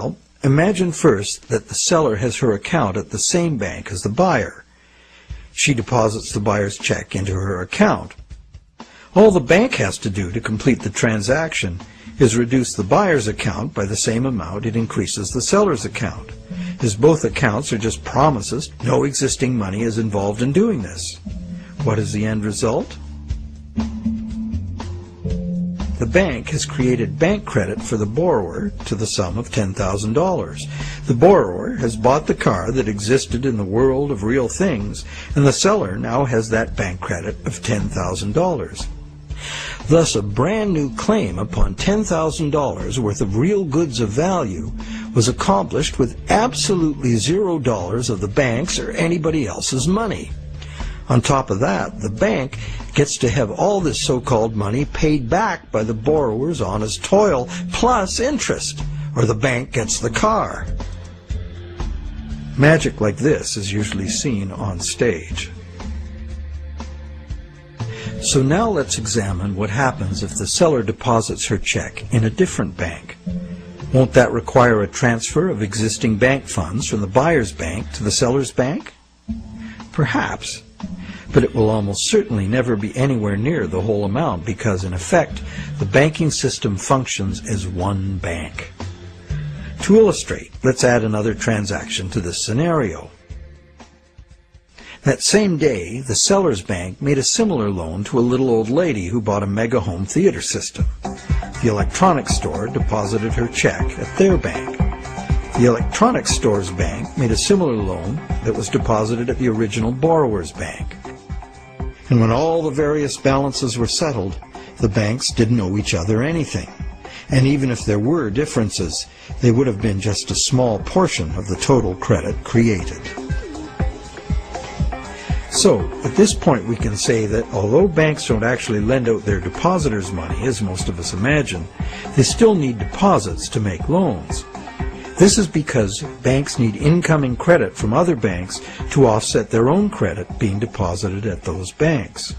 Well, imagine first that the seller has her account at the same bank as the buyer. She deposits the buyer's check into her account. All the bank has to do to complete the transaction is reduce the buyer's account by the same amount it increases the seller's account. As both accounts are just promises, no existing money is involved in doing this. What is the end result? The bank has created bank credit for the borrower to the sum of $10,000. The borrower has bought the car that existed in the world of real things, and the seller now has that bank credit of $10,000. Thus, a brand new claim upon $10,000 worth of real goods of value was accomplished with absolutely $0 of the bank's or anybody else's money. On top of that, the bank gets to have all this so-called money paid back by the borrower's honest toil, plus interest, or the bank gets the car. Magic like this is usually seen on stage. So now let's examine what happens if the seller deposits her check in a different bank. Won't that require a transfer of existing bank funds from the buyer's bank to the seller's bank? Perhaps. But it will almost certainly never be anywhere near the whole amount because, in effect, the banking system functions as one bank. To illustrate, let's add another transaction to this scenario. That same day, the seller's bank made a similar loan to a little old lady who bought a mega home theater system. The electronics store deposited her check at their bank. The electronics store's bank made a similar loan that was deposited at the original borrower's bank. And when all the various balances were settled, the banks didn't owe each other anything. And even if there were differences, they would have been just a small portion of the total credit created. So, at this point we can say that although banks don't actually lend out their depositors' money, as most of us imagine, they still need deposits to make loans. This is because banks need incoming credit from other banks to offset their own credit being deposited at those banks.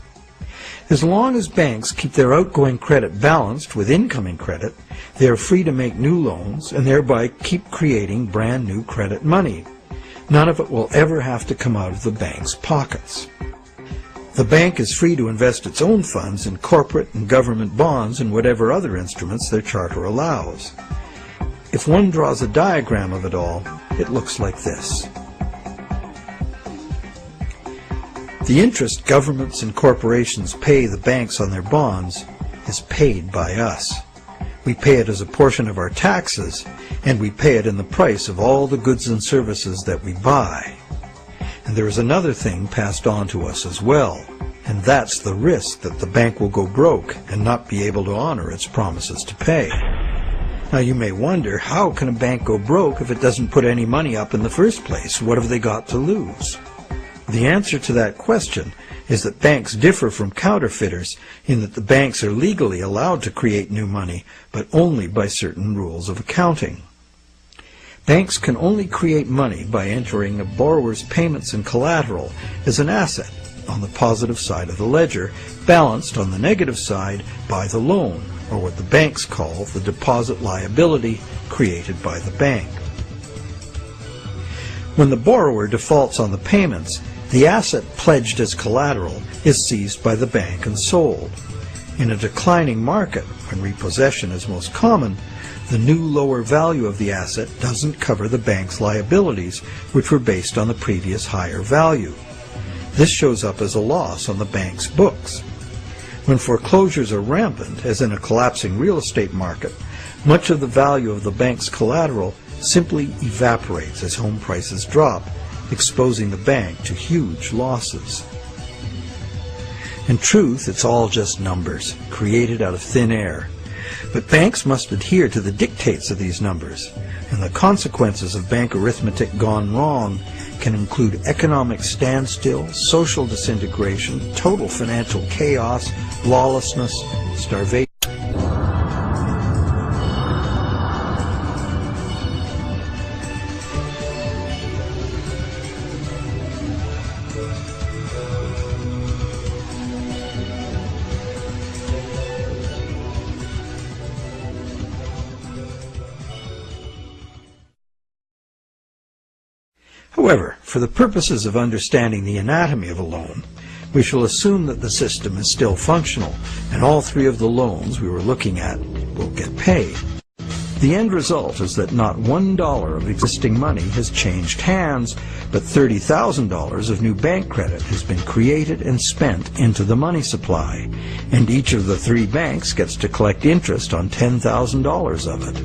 As long as banks keep their outgoing credit balanced with incoming credit, they are free to make new loans and thereby keep creating brand new credit money. None of it will ever have to come out of the bank's pockets. The bank is free to invest its own funds in corporate and government bonds and whatever other instruments their charter allows. If one draws a diagram of it all, it looks like this. The interest governments and corporations pay the banks on their bonds is paid by us. We pay it as a portion of our taxes, and we pay it in the price of all the goods and services that we buy. And there is another thing passed on to us as well, and that's the risk that the bank will go broke and not be able to honor its promises to pay. Now you may wonder, how can a bank go broke if it doesn't put any money up in the first place? What have they got to lose? The answer to that question is that banks differ from counterfeiters in that the banks are legally allowed to create new money, but only by certain rules of accounting. Banks can only create money by entering a borrower's payments and collateral as an asset on the positive side of the ledger, balanced on the negative side by the loan, or what the banks call the deposit liability created by the bank. When the borrower defaults on the payments, the asset pledged as collateral is seized by the bank and sold. In a declining market, when repossession is most common, the new lower value of the asset doesn't cover the bank's liabilities, which were based on the previous higher value. This shows up as a loss on the bank's books. When foreclosures are rampant, as in a collapsing real estate market, much of the value of the bank's collateral simply evaporates as home prices drop, exposing the bank to huge losses. In truth, it's all just numbers, created out of thin air. But banks must adhere to the dictates of these numbers, and the consequences of bank arithmetic gone wrong can include economic standstill, social disintegration, total financial chaos, lawlessness, starvation. However, for the purposes of understanding the anatomy of a loan, we shall assume that the system is still functional, and all three of the loans we were looking at will get paid. The end result is that not $1 of existing money has changed hands, but $30,000 of new bank credit has been created and spent into the money supply, and each of the three banks gets to collect interest on $10,000 of it.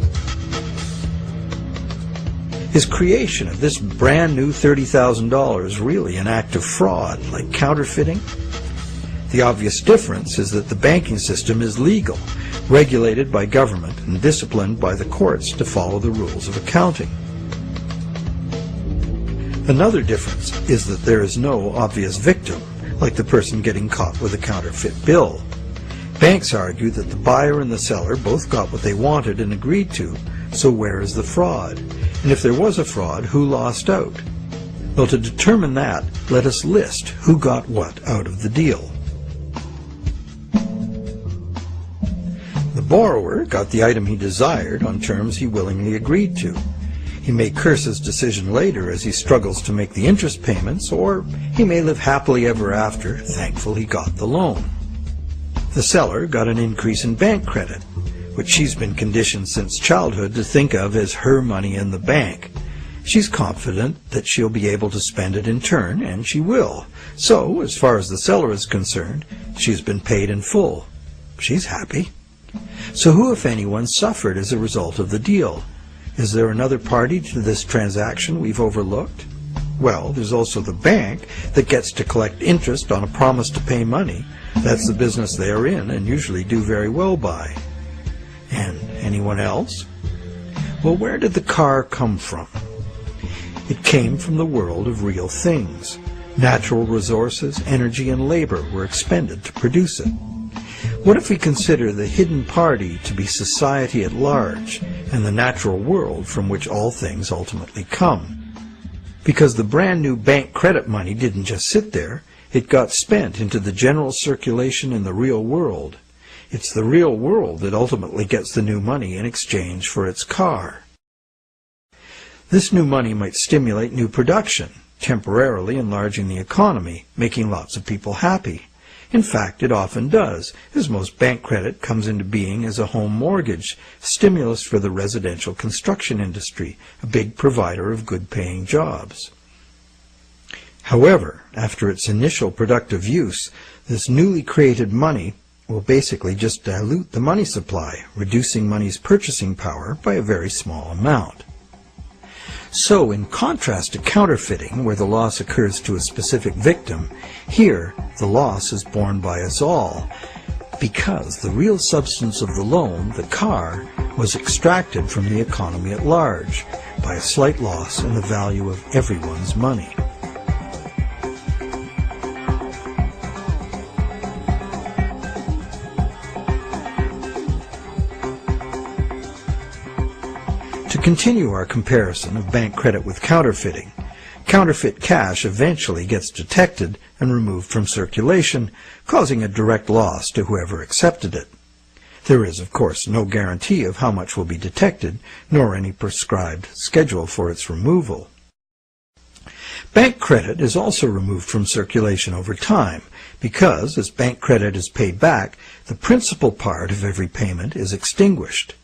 Is creation of this brand new $30,000 really an act of fraud, like counterfeiting? The obvious difference is that the banking system is legal, regulated by government and disciplined by the courts to follow the rules of accounting. Another difference is that there is no obvious victim, like the person getting caught with a counterfeit bill. Banks argue that the buyer and the seller both got what they wanted and agreed to, so where is the fraud? And if there was a fraud, who lost out? Well, to determine that, let us list who got what out of the deal. The borrower got the item he desired on terms he willingly agreed to. He may curse his decision later as he struggles to make the interest payments, or he may live happily ever after, thankful he got the loan. The seller got an increase in bank credit, which she's been conditioned since childhood to think of as her money in the bank. She's confident that she'll be able to spend it in turn, and she will. So, as far as the seller is concerned, she's been paid in full. She's happy. So who, if anyone, suffered as a result of the deal? Is there another party to this transaction we've overlooked? Well, there's also the bank that gets to collect interest on a promise to pay money. That's the business they are in and usually do very well by. And anyone else? Well, where did the car come from? It came from the world of real things. Natural resources, energy, and labor were expended to produce it. What if we consider the hidden party to be society at large and the natural world from which all things ultimately come? Because the brand new bank credit money didn't just sit there, it got spent into the general circulation in the real world. It's the real world that ultimately gets the new money in exchange for its car. This new money might stimulate new production, temporarily enlarging the economy, making lots of people happy. In fact, it often does, as most bank credit comes into being as a home mortgage, stimulus for the residential construction industry, a big provider of good-paying jobs. However, after its initial productive use, this newly created money will basically just dilute the money supply, reducing money's purchasing power by a very small amount. So, in contrast to counterfeiting, where the loss occurs to a specific victim, here the loss is borne by us all, because the real substance of the loan, the car, was extracted from the economy at large by a slight loss in the value of everyone's money. To continue our comparison of bank credit with counterfeiting, counterfeit cash eventually gets detected and removed from circulation, causing a direct loss to whoever accepted it. There is, of course, no guarantee of how much will be detected, nor any prescribed schedule for its removal. Bank credit is also removed from circulation over time because, as bank credit is paid back, the principal part of every payment is extinguished.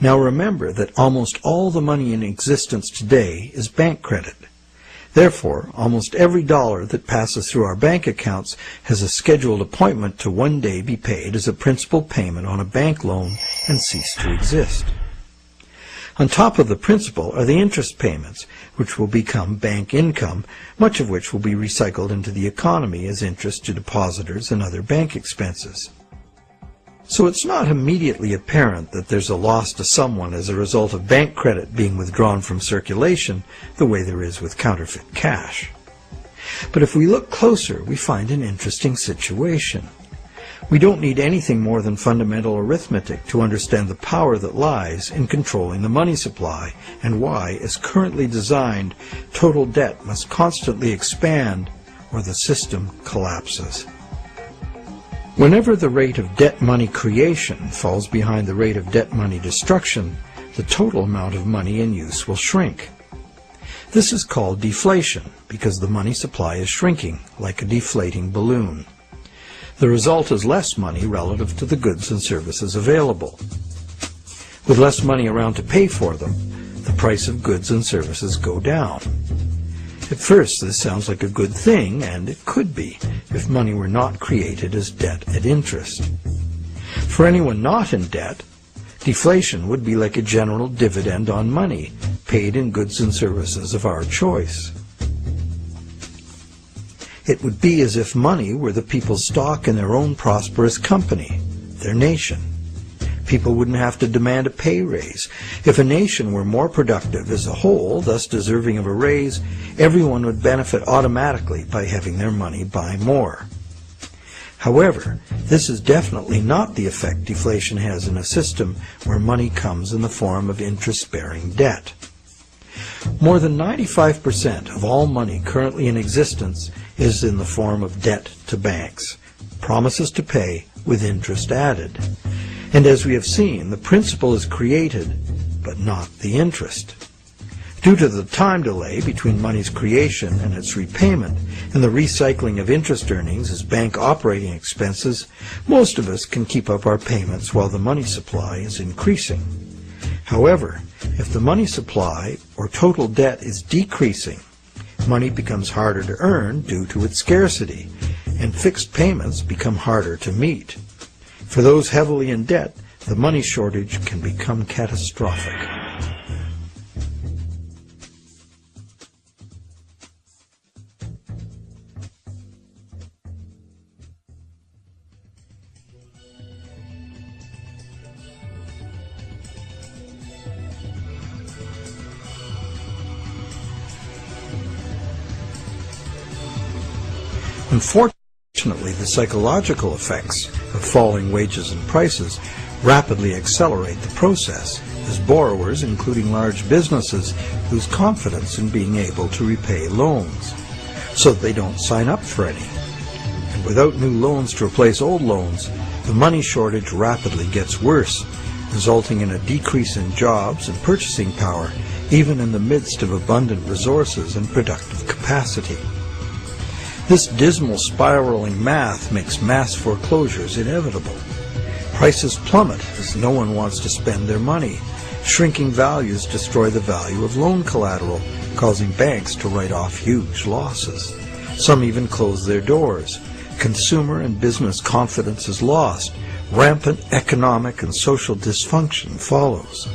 Now remember that almost all the money in existence today is bank credit. Therefore, almost every dollar that passes through our bank accounts has a scheduled appointment to one day be paid as a principal payment on a bank loan and cease to exist. On top of the principal are the interest payments, which will become bank income, much of which will be recycled into the economy as interest to depositors and other bank expenses. So it's not immediately apparent that there's a loss to someone as a result of bank credit being withdrawn from circulation the way there is with counterfeit cash. But if we look closer, we find an interesting situation. We don't need anything more than fundamental arithmetic to understand the power that lies in controlling the money supply and why, as currently designed, total debt must constantly expand or the system collapses. Whenever the rate of debt money creation falls behind the rate of debt money destruction, the total amount of money in use will shrink. This is called deflation because the money supply is shrinking, like a deflating balloon. The result is less money relative to the goods and services available. With less money around to pay for them, the price of goods and services go down. At first, this sounds like a good thing, and it could be, if money were not created as debt at interest. For anyone not in debt, deflation would be like a general dividend on money, paid in goods and services of our choice. It would be as if money were the people's stock in their own prosperous company, their nation. People wouldn't have to demand a pay raise. If a nation were more productive as a whole, thus deserving of a raise, everyone would benefit automatically by having their money buy more. However, this is definitely not the effect deflation has in a system where money comes in the form of interest-bearing debt. More than 95% of all money currently in existence is in the form of debt to banks, promises to pay with interest added. And as we have seen, the principal is created, but not the interest. Due to the time delay between money's creation and its repayment, and the recycling of interest earnings as bank operating expenses, most of us can keep up our payments while the money supply is increasing. However, if the money supply or total debt is decreasing, money becomes harder to earn due to its scarcity, and fixed payments become harder to meet. For those heavily in debt, the money shortage can become catastrophic. Unfortunately, the psychological effects of falling wages and prices rapidly accelerate the process as borrowers, including large businesses, lose confidence in being able to repay loans, so that they don't sign up for any. And without new loans to replace old loans, the money shortage rapidly gets worse, resulting in a decrease in jobs and purchasing power, even in the midst of abundant resources and productive capacity. This dismal spiraling math makes mass foreclosures inevitable. Prices plummet as no one wants to spend their money. Shrinking values destroy the value of loan collateral, causing banks to write off huge losses. Some even close their doors. Consumer and business confidence is lost. Rampant economic and social dysfunction follows.